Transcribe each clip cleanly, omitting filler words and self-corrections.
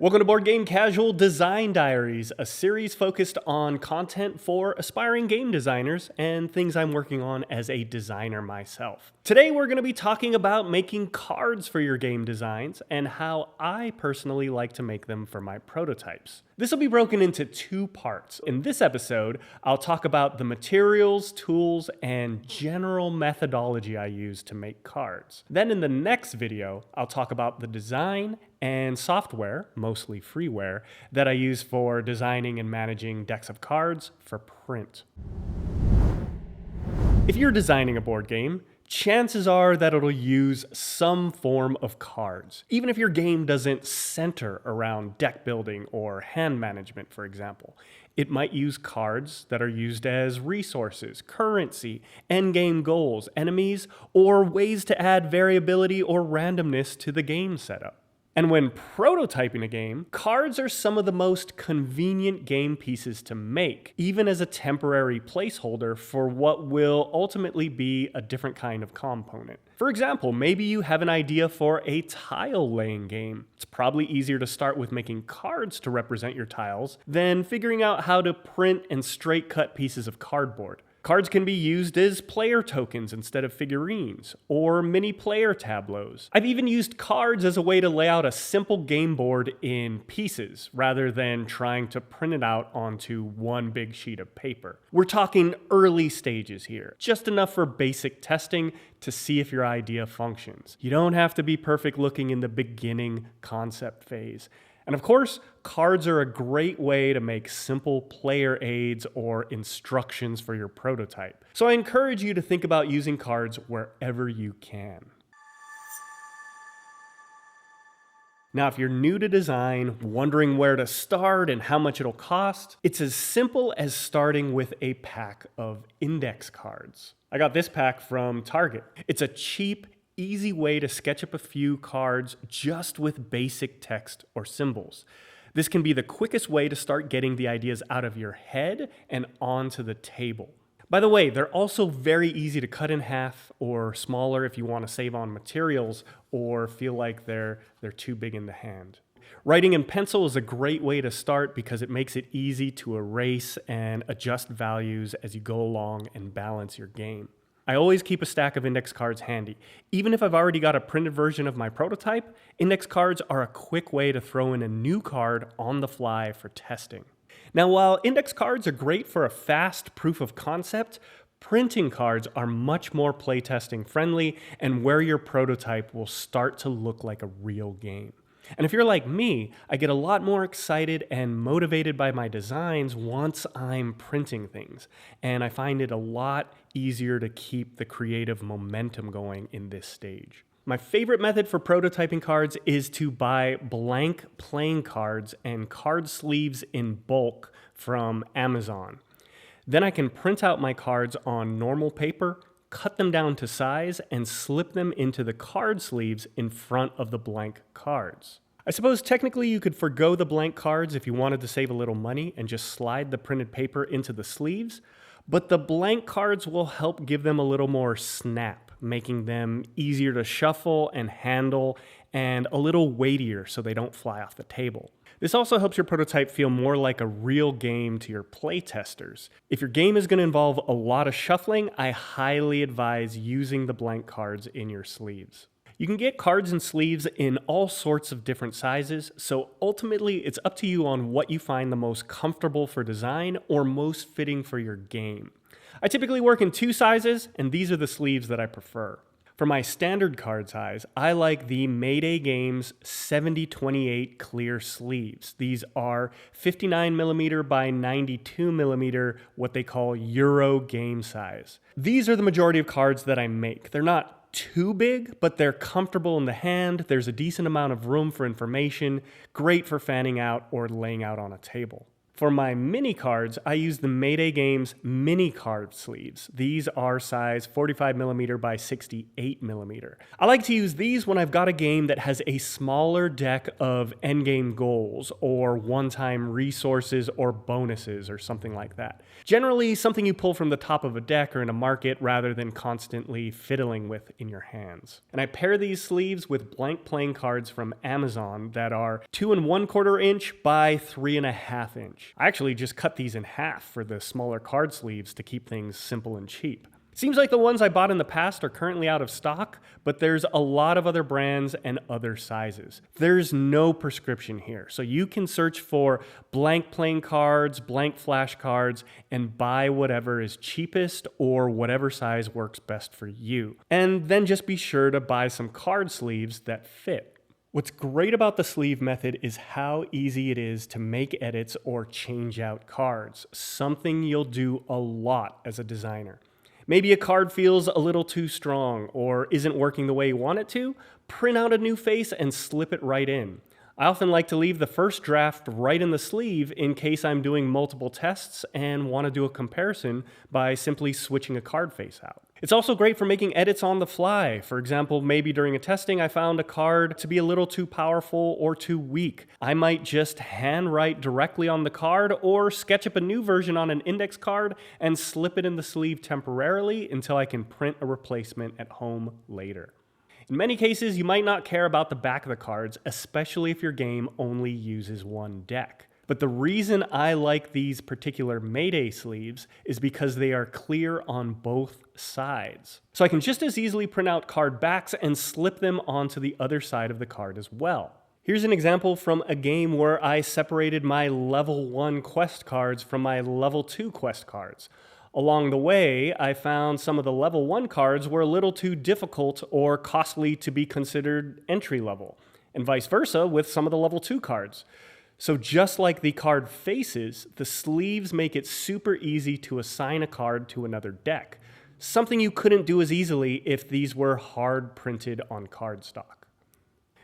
Welcome to Board Game Casual Design Diaries, a series focused on content for aspiring game designers and things I'm working on as a designer myself. Today we're going to be talking about making cards for your game designs and how I personally like to make them for my prototypes. This will be broken into two parts. In this episode, I'll talk about the materials, tools, and general methodology I use to make cards. Then in the next video, I'll talk about the design and software, mostly freeware, that I use for designing and managing decks of cards for print. If you're designing a board game, chances are that it'll use some form of cards, even if your game doesn't center around deck building or hand management, for example. It might use cards that are used as resources, currency, endgame goals, enemies, or ways to add variability or randomness to the game setup. And when prototyping a game, cards are some of the most convenient game pieces to make, even as a temporary placeholder for what will ultimately be a different kind of component. For example, maybe you have an idea for a tile laying game. It's probably easier to start with making cards to represent your tiles than figuring out how to print and straight cut pieces of cardboard. Cards can be used as player tokens instead of figurines, or mini player tableaus. I've even used cards as a way to lay out a simple game board in pieces, rather than trying to print it out onto one big sheet of paper. We're talking early stages here, just enough for basic testing to see if your idea functions. You don't have to be perfect looking in the beginning concept phase. And of course, cards are a great way to make simple player aids or instructions for your prototype. So I encourage you to think about using cards wherever you can. Now, if you're new to design, wondering where to start and how much it'll cost, it's as simple as starting with a pack of index cards. I got this pack from Target. It's a cheap, easy way to sketch up a few cards just with basic text or symbols. This can be the quickest way to start getting the ideas out of your head and onto the table. By the way, they're also very easy to cut in half or smaller if you want to save on materials or feel like they're too big in the hand. Writing in pencil is a great way to start because it makes it easy to erase and adjust values as you go along and balance your game. I always keep a stack of index cards handy. Even if I've already got a printed version of my prototype, index cards are a quick way to throw in a new card on the fly for testing. Now, while index cards are great for a fast proof of concept, printing cards are much more playtesting friendly and where your prototype will start to look like a real game. And if you're like me, I get a lot more excited and motivated by my designs once I'm printing things. And I find it a lot easier to keep the creative momentum going in this stage. My favorite method for prototyping cards is to buy blank playing cards and card sleeves in bulk from Amazon. Then I can print out my cards on normal paper, cut them down to size, and slip them into the card sleeves in front of the blank cards. I suppose technically you could forgo the blank cards if you wanted to save a little money and just slide the printed paper into the sleeves, but the blank cards will help give them a little more snap, making them easier to shuffle and handle and a little weightier so they don't fly off the table. This also helps your prototype feel more like a real game to your playtesters. If your game is going to involve a lot of shuffling, I highly advise using the blank cards in your sleeves. You can get cards and sleeves in all sorts of different sizes, so ultimately it's up to you on what you find the most comfortable for design or most fitting for your game. I typically work in 2 sizes, and these are the sleeves that I prefer. For my standard card size, I like the Mayday Games 7028 clear sleeves. These are 59mm by 92mm, what they call Euro game size. These are the majority of cards that I make. They're not too big, but they're comfortable in the hand. There's a decent amount of room for information, great for fanning out or laying out on a table. For my mini cards, I use the Mayday Games mini card sleeves. These are size 45mm by 68mm. I like to use these when I've got a game that has a smaller deck of endgame goals or one-time resources or bonuses or something like that. Generally, something you pull from the top of a deck or in a market rather than constantly fiddling with in your hands. And I pair these sleeves with blank playing cards from Amazon that are 2 1/4 inch by 3.5 inch. I actually just cut these in half for the smaller card sleeves to keep things simple and cheap. Seems like the ones I bought in the past are currently out of stock, but there's a lot of other brands and other sizes. There's no prescription here, so you can search for blank playing cards, blank flashcards, and buy whatever is cheapest or whatever size works best for you. And then just be sure to buy some card sleeves that fit. What's great about the sleeve method is how easy it is to make edits or change out cards, something you'll do a lot as a designer. Maybe a card feels a little too strong or isn't working the way you want it to, print out a new face and slip it right in. I often like to leave the first draft right in the sleeve in case I'm doing multiple tests and want to do a comparison by simply switching a card face out. It's also great for making edits on the fly. For example, maybe during a testing I found a card to be a little too powerful or too weak. I might just handwrite directly on the card or sketch up a new version on an index card and slip it in the sleeve temporarily until I can print a replacement at home later. In many cases, you might not care about the back of the cards, especially if your game only uses one deck. But the reason I like these particular Mayday sleeves is because they are clear on both sides. So I can just as easily print out card backs and slip them onto the other side of the card as well. Here's an example from a game where I separated my level 1 quest cards from my level 2 quest cards. Along the way, I found some of the level 1 cards were a little too difficult or costly to be considered entry level, and vice versa with some of the level 2 cards. So just like the card faces, the sleeves make it super easy to assign a card to another deck, something you couldn't do as easily if these were hard printed on cardstock.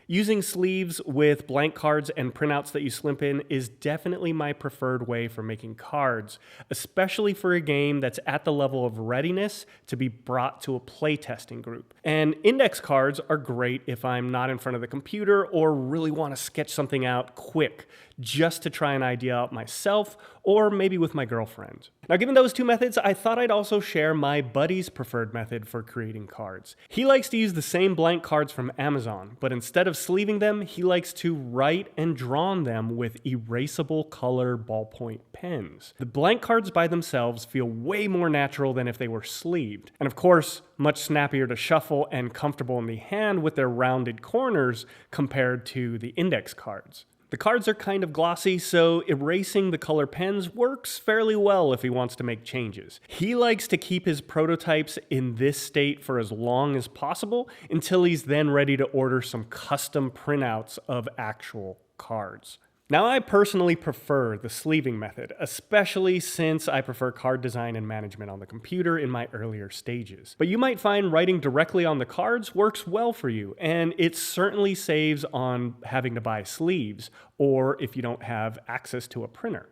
Using sleeves with blank cards and printouts that you slip in is definitely my preferred way for making cards, especially for a game that's at the level of readiness to be brought to a playtesting group. And index cards are great if I'm not in front of the computer or really want to sketch something out quick, just to try an idea out myself or maybe with my girlfriend. Now, given those two methods, I thought I'd also share my buddy's preferred method for creating cards. He likes to use the same blank cards from Amazon, but instead of sleeving them, he likes to write and draw on them with erasable color ballpoint pens. The blank cards by themselves feel way more natural than if they were sleeved. And of course, much snappier to shuffle and comfortable in the hand with their rounded corners compared to the index cards. The cards are kind of glossy, so erasing the color pens works fairly well if he wants to make changes. He likes to keep his prototypes in this state for as long as possible until he's then ready to order some custom printouts of actual cards. Now, I personally prefer the sleeving method, especially since I prefer card design and management on the computer in my earlier stages. But you might find writing directly on the cards works well for you, and it certainly saves on having to buy sleeves, or if you don't have access to a printer.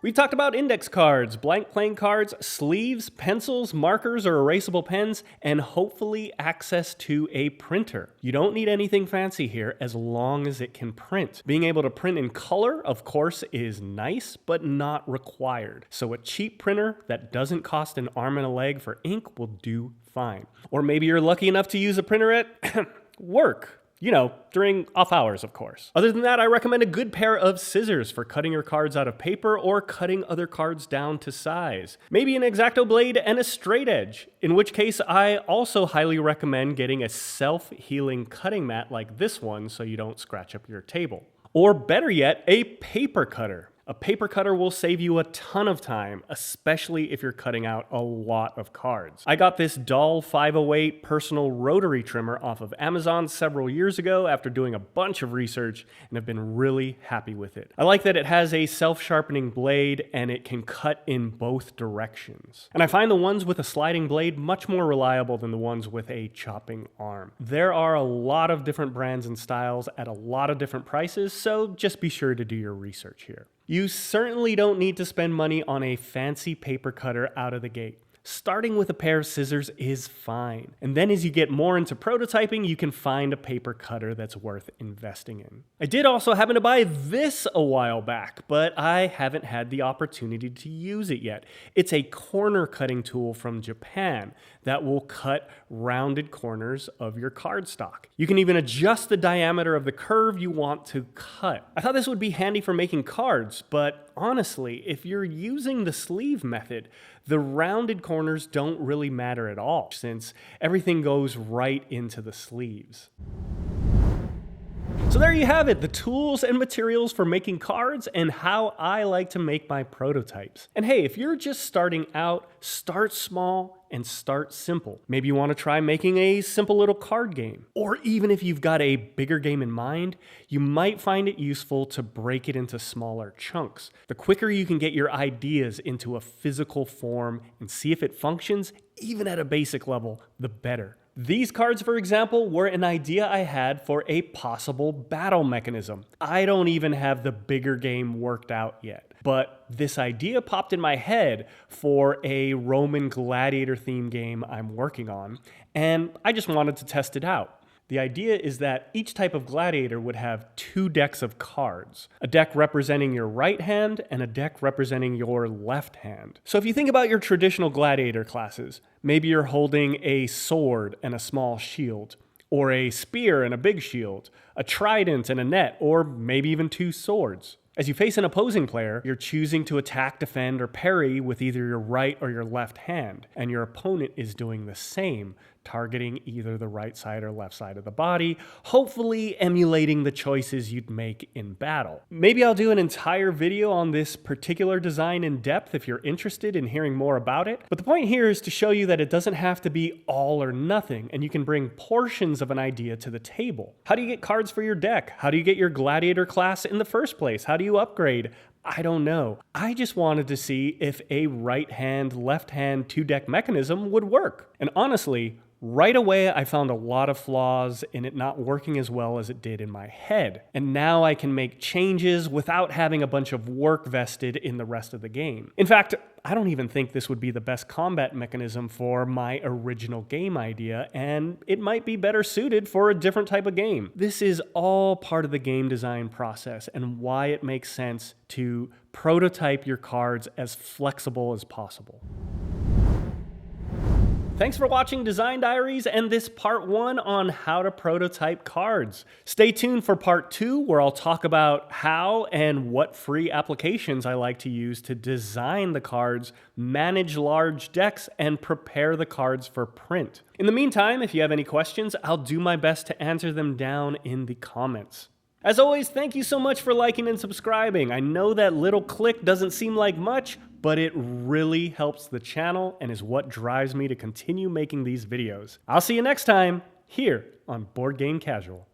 We've talked about index cards, blank playing cards, sleeves, pencils, markers, or erasable pens, and hopefully access to a printer. You don't need anything fancy here as long as it can print. Being able to print in color, of course, is nice, but not required. So a cheap printer that doesn't cost an arm and a leg for ink will do fine. Or maybe you're lucky enough to use a printer at work. You know, during off hours, of course. Other than that, I recommend a good pair of scissors for cutting your cards out of paper or cutting other cards down to size. Maybe an X-Acto blade and a straight edge, in which case I also highly recommend getting a self-healing cutting mat like this one so you don't scratch up your table. Or better yet, a paper cutter. A paper cutter will save you a ton of time, especially if you're cutting out a lot of cards. I got this Doll 508 personal rotary trimmer off of Amazon several years ago after doing a bunch of research and have been really happy with it. I like that it has a self-sharpening blade and it can cut in both directions. And I find the ones with a sliding blade much more reliable than the ones with a chopping arm. There are a lot of different brands and styles at a lot of different prices, so just be sure to do your research here. You certainly don't need to spend money on a fancy paper cutter out of the gate. Starting with a pair of scissors is fine. And then as you get more into prototyping, you can find a paper cutter that's worth investing in. I did also happen to buy this a while back, but I haven't had the opportunity to use it yet. It's a corner cutting tool from Japan that will cut rounded corners of your cardstock. You can even adjust the diameter of the curve you want to cut. I thought this would be handy for making cards, but honestly, if you're using the sleeve method, the rounded corners don't really matter at all, since everything goes right into the sleeves. So there you have it, the tools and materials for making cards and how I like to make my prototypes. And hey, if you're just starting out, start small and start simple. Maybe you want to try making a simple little card game. Or even if you've got a bigger game in mind, you might find it useful to break it into smaller chunks. The quicker you can get your ideas into a physical form and see if it functions, even at a basic level, the better. These cards, for example, were an idea I had for a possible battle mechanism. I don't even have the bigger game worked out yet, but this idea popped in my head for a Roman gladiator theme game I'm working on, and I just wanted to test it out. The idea is that each type of gladiator would have 2 decks of cards, a deck representing your right hand and a deck representing your left hand. So if you think about your traditional gladiator classes, maybe you're holding a sword and a small shield, or a spear and a big shield, a trident and a net, or maybe even 2 swords. As you face an opposing player, you're choosing to attack, defend, or parry with either your right or your left hand, and your opponent is doing the same, targeting either the right side or left side of the body, hopefully emulating the choices you'd make in battle. Maybe I'll do an entire video on this particular design in depth if you're interested in hearing more about it, but the point here is to show you that it doesn't have to be all or nothing, and you can bring portions of an idea to the table. How do you get cards for your deck? How do you get your gladiator class in the first place? How do you upgrade? I don't know. I just wanted to see if a right hand, left hand 2-deck mechanism would work. And honestly, right away, I found a lot of flaws in it not working as well as it did in my head. And now I can make changes without having a bunch of work vested in the rest of the game. In fact, I don't even think this would be the best combat mechanism for my original game idea, and it might be better suited for a different type of game. This is all part of the game design process and why it makes sense to prototype your cards as flexible as possible. Thanks for watching Design Diaries and this part 1 on how to prototype cards. Stay tuned for part 2 where I'll talk about how and what free applications I like to use to design the cards, manage large decks, and prepare the cards for print. In the meantime, if you have any questions, I'll do my best to answer them down in the comments. As always, thank you so much for liking and subscribing. I know that little click doesn't seem like much, but it really helps the channel and is what drives me to continue making these videos. I'll see you next time here on Board Game Casual.